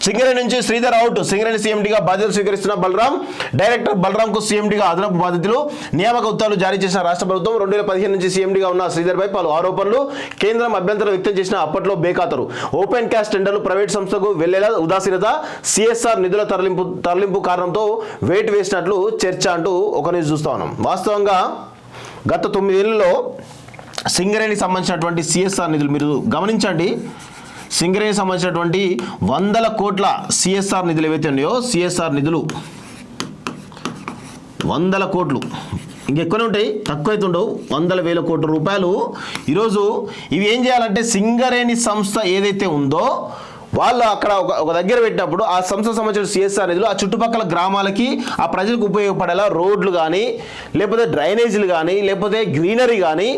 సింగరేణి నుంచి శ్రీధర్ అవుట్. సింగరేణి సీఎండీగా బాధ్యతలు స్వీకరిస్తున్న బలరాం. డైరెక్టర్ బలరాంకు సీఎండీగా అదనపు బాధ్యతలు. నియామక ఉత్తర్వులు జారీ చేసిన రాష్ట్ర ప్రభుత్వం. 2015 నుంచి సీఎండీగా ఉన్న శ్రీధర్పై పలు ఆరోపణలు. కేంద్రం అభ్యంతరం వ్యక్తం చేసిన అప్పట్లో బేఖాతరు. ఓపెన్ క్యాస్ట్ టెండర్లు ప్రైవేట్ సంస్థకు వెళ్లేలా ఉదాసీనత. సిఎస్ఆర్ నిధుల తరలింపు కారణంతో వెయిట్ వేసినట్లు చర్చ అంటూ ఒక న్యూస్ చూస్తా ఉన్నాం. వాస్తవంగా గత 9 ఏళ్లలో సింగరేణికి సంబంధించినటువంటి సిఎస్ఆర్ నిధులు మీరు గమనించండి. సింగరేణికి సంబంధించినటువంటి 100 కోట్ల సిఎస్ఆర్ నిధులు ఏవైతే ఉన్నాయో, సిఎస్ఆర్ నిధులు 100 కోట్లు, ఇంకెక్కువనే ఉంటాయి, తక్కువైతే ఉండవు, 100,000 కోట్ల రూపాయలు. ఈరోజు ఇవి ఏం చేయాలంటే సింగరేణి సంస్థ ఏదైతే ఉందో వాళ్ళు అక్కడ ఒక దగ్గర పెట్టినప్పుడు ఆ సంస్థ సంబంధించిన సిఎస్ఆర్ నిధులు ఆ చుట్టుపక్కల గ్రామాలకి ఆ ప్రజలకు ఉపయోగపడేలా రోడ్లు కానీ, లేకపోతే డ్రైనేజీలు కానీ, లేకపోతే గ్రీనరీ కానీ,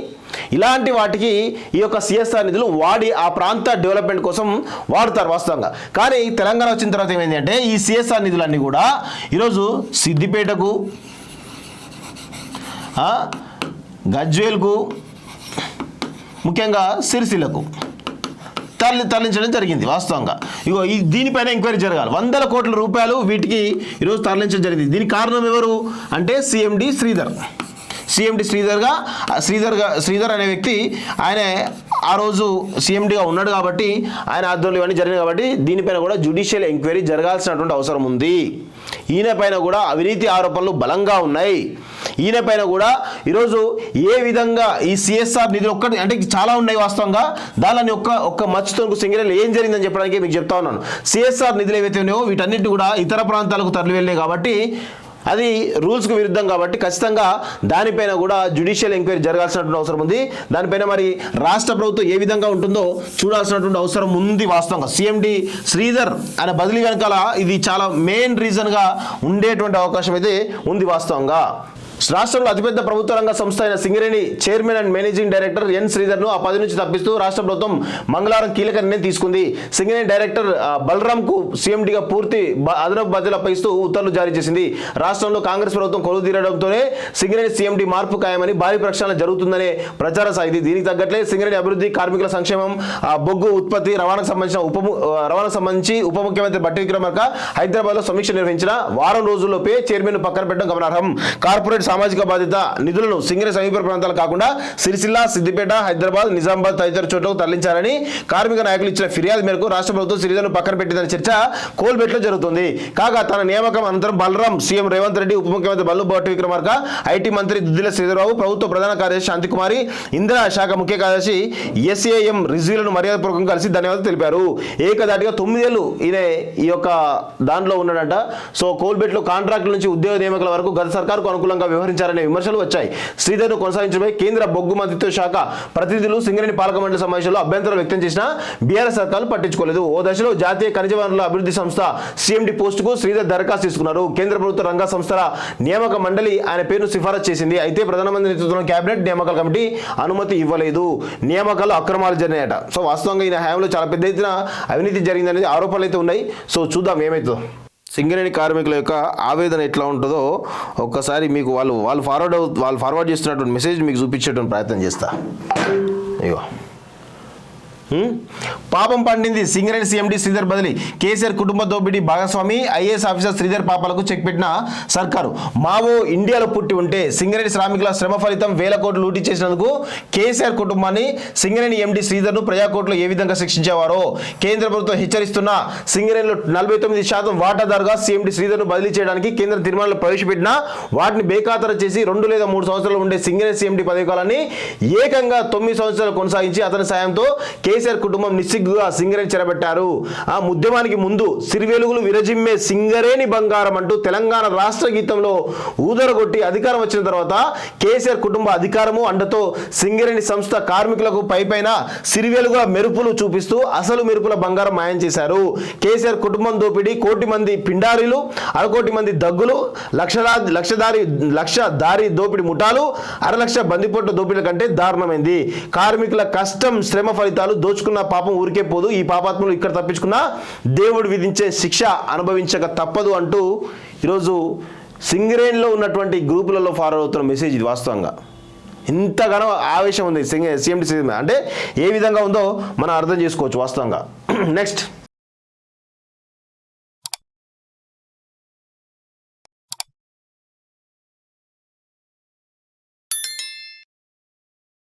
ఇలాంటి వాటికి ఈ యొక్క సిఎస్ఆర్ నిధులు వాడి ఆ ప్రాంత డెవలప్మెంట్ కోసం వాడుతారు వాస్తవంగా. కానీ తెలంగాణ వచ్చిన తర్వాత ఏమైంది అంటే ఈ సిఎస్ఆర్ నిధులన్నీ కూడా ఈరోజు సిద్దిపేటకు, గజ్వేల్కు, ముఖ్యంగా సిరిసిల్లకు తరలించడం జరిగింది వాస్తవంగా. ఇగో దీనిపైన ఎంక్వైరీ జరగాలి. 100 కోట్ల రూపాయలు వీటికి ఈరోజు తరలించడం జరిగింది. దీనికి కారణం ఎవరు అంటే సిఎండి శ్రీధర్. సిఎండి శ్రీధర్ అనే వ్యక్తి ఆయన ఆ రోజు సీఎండీగా ఉన్నాడు కాబట్టి ఆయన ఆధ్వర్యంలో ఇవన్నీ జరిగినాయి కాబట్టి దీనిపైన కూడా జ్యుడిషియల్ ఎంక్వైరీ జరగాల్సినటువంటి అవసరం ఉంది. ఈయన పైన కూడా అవినీతి ఆరోపణలు బలంగా ఉన్నాయి. ఈయన పైన కూడా ఈరోజు ఏ విధంగా ఈ సిఎస్ఆర్ నిధులు ఒక్కటి అంటే చాలా ఉన్నాయి వాస్తవంగా. దానిని ఒక్క మచ్చుతో సింగరేణిలో ఏం జరిగిందని చెప్పడానికి మీకు చెప్తా ఉన్నాను. సిఎస్ఆర్ నిధులు ఏవైతే ఉన్నాయో వీటన్నిటి కూడా ఇతర ప్రాంతాలకు తరలి వెళ్ళాయి కాబట్టి అది రూల్స్కు విరుద్ధం కాబట్టి ఖచ్చితంగా దానిపైన కూడా జ్యుడిషియల్ ఎంక్వైరీ జరగాల్సినటువంటి అవసరం ఉంది. దానిపైన మరి రాష్ట్ర ప్రభుత్వం ఏ విధంగా ఉంటుందో చూడాల్సినటువంటి అవసరం ఉంది వాస్తవంగా. సిఎండి శ్రీధర్ అనే బదిలీ వెనకాల ఇది చాలా మెయిన్ రీజన్గా ఉండేటువంటి అవకాశం అయితే ఉంది వాస్తవంగా. రాష్ట్రంలో అతిపెద్ద ప్రభుత్వ రంగ సంస్థ అయిన Singareni chairman and managing director N శ్రీధర్ను ఆ పదవి నుంచి తప్పిస్తూ రాష్ట్ర ప్రభుత్వం మంగళవారం కీలక నిర్ణయం తీసుకుంది. సింగరేణి డైరెక్టర్ బలరాంకు సీఎండీగా పూర్తి అదనపు బాధ్యతలు అప్పగిస్తూ ఉత్తర్వులు జారీ చేసింది. రాష్ట్రంలో కాంగ్రెస్ ప్రభుత్వం కొలువు తీరడంతోనే సింగరేణి సీఎండీ మార్పు ఖాయమని భారీ ప్రక్షాళన జరుగుతుందనే ప్రచారం సాగింది. దీనికి తగ్గట్లే సింగరేణి అభివృద్ధి, కార్మికుల సంక్షేమం, బొగ్గు ఉత్పత్తి, రవాణాకు సంబంధించి ఉప ముఖ్యమంత్రి బట్టి విక్రమార్క హైదరాబాద్లో సమీక్ష నిర్వహించిన వారం రోజుల్లోపే చైర్మన్ పక్కన పెట్టడం గమనార్హం. కార్పొరేట్ సామాజిక బాధ్యత నిధులను సింగరేణి సమీప ప్రాంతాలు కాకుండా సిరిసిల్ల, సిద్దిపేట, హైదరాబాద్, నిజామాబాద్ తదితర చోట్లకు తరలించాలని కార్మిక నాయకులు ఇచ్చిన ఫిర్యాదు మేరకు రాష్ట్ర ప్రభుత్వం శ్రీధర్ను పక్కన పెట్టిందనే చర్చ కోల్బెట్లో జరుగుతుంది. కాగా తన నియామకం అనంతరం బలరాం, సీఎం రేవంత్ రెడ్డి, ఉప ముఖ్యమంత్రి బట్టి విక్రమార్క, ఐటీ మంత్రి దుద్దిల శ్రీధర్బాబు, ప్రభుత్వ ప్రధాన కార్యదర్శి శాంతికుమారి, ఇంధన శాఖ ముఖ్య కార్యదర్శి ఎస్ఏఎం రిజ్వీలను మర్యాదపూర్వకంగా కలిసి ధన్యవాదాలు తెలిపారు. ఏకదాటిగా 9 ఏళ్ళు ఈయన ఈ యొక్క దాంట్లో ఉన్నాడంట. సో కోల్బెట్లో కాంట్రాక్టుల నుంచి ఉద్యోగ నియామకాల వరకు గత సర్కారుకు అనుకూలంగా వ్యవహరించారనే విమర్శలు వచ్చాయి. శ్రీధర్ను కొనసాగించడమే కేంద్ర బొగ్గు మంత్రిత్వ శాఖ ప్రతినిధులు సింగరేణి పాలక మండలి సమావేశంలో అభ్యంతరాలు వ్యక్తం చేసిన బీఆర్ఎస్ సర్కారు పట్టించుకోలేదు. ఓ దశలో జాతీయ ఖనిజ వనరుల అభివృద్ధి సంస్థ సిఎండి పోస్టుకు శ్రీధర్ దరఖాస్తు తీసుకున్నారు. కేంద్ర ప్రభుత్వ రంగ సంస్థల నియామక మండలి ఆయన పేరును సిఫారసు చేసింది. అయితే ప్రధానమంత్రి నేతృత్వంలో కేబినెట్ నియామకాల కమిటీ అనుమతి ఇవ్వలేదు. నియామకాలు అక్రమాలు జరిగాయట. సో వాస్తవంగా ఈయన హయాంలో చాలా పెద్ద ఎత్తున అవినీతి జరిగిందనేది ఆరోపణలు అయితే ఉన్నాయి. సో చూద్దాం ఏమవుతుందో. సింగరేణి కార్మికుల యొక్క ఆవేదన ఎట్లా ఉంటుందో ఒక్కసారి మీకు వాళ్ళు ఫార్వర్డ్ చేస్తున్నటువంటి మెసేజ్ మీకు చూపించేటువంటి ప్రయత్నం చేస్తా. ఇగో పాపం పండింది సింగరేణి సీఎండీ శ్రీధర్ బదిలీ. కేసీఆర్ కుటుంబ దోపిడీ భాగస్వామి ఐఏఎస్ ఆఫీసర్ శ్రీధర్ పాపాలకు చెక్ పెట్టిన సర్కారు. మావో ఇండియాలో పుట్టి ఉంటే సింగరేణి శ్రామికుల శ్రమ ఫలితం 1000 కోట్లు లూటీ చేసినందుకు కేసీఆర్ కుటుంబాన్ని సింగరేణి ఎండీ శ్రీధర్ను ప్రజాకోర్టులో ఏ విధంగా శిక్షించేవారో కేంద్ర ప్రభుత్వం హెచ్చరిస్తున్న సింగరేణిలో 49% వాటాదారుగా సీఎండీ శ్రీధర్ను బదిలీ చేయడానికి కేంద్ర తీర్మానాలు ప్రవేశపెట్టినా వాటిని బేఖాతరు చేసి 2 లేదా 3 సంవత్సరాలు ఉండే సింగరేణి సీఎండీ పదవి కాలాన్ని ఏకంగా 9 సంవత్సరాలు కొనసాగించి అతని సాయంతో కేసీఆర్ కుటుంబం నిస్సిగ్గుగా సింగరేణి చెరబెట్టారు. ఆ ఉద్యమానికి ముందు సిరివెలుగులు విరజిమ్మే సింగరేణి బంగారం అంటూ తెలంగాణ రాష్ట్ర గీతంలో ఊదరగొట్టి అధికారం వచ్చిన తర్వాత కేసీఆర్ కుటుంబ అధికారము అండతో సింగరేణి సంస్థ కార్మికులకు పైపైన సిరివెలుగుల మెరుపులు చూపిస్తూ అసలు మెరుపుల బంగారం మాయం చేశారు. కేసీఆర్ కుటుంబం దోపిడీ, 1 కోటి మంది పిండారీలు, 1/2 కోటి మంది దగ్గులు, లక్ష దారి దోపిడి ముఠాలు, 1/2 లక్ష బందిపోట్ల దోపిడీల కంటే దారుణమైంది. కార్మికుల కష్టం శ్రమ ఫలితాలు దోచుకున్న పాపం ఊరికే పోదు. ఈ పాపాత్మలు ఇక్కడ తప్పించుకున్నా దేవుడు విధించే శిక్ష అనుభవించక తప్పదు అంటూ ఈరోజు సింగరేణిలో ఉన్నటువంటి గ్రూపులలో ఫార్వర్డ్ అవుతున్న మెసేజ్ ఇది. వాస్తవంగా ఇంతగానో ఆవేశం ఉంది సిఎండి అంటే ఏ విధంగా ఉందో మనం అర్థం చేసుకోవచ్చు వాస్తవంగా. నెక్స్ట్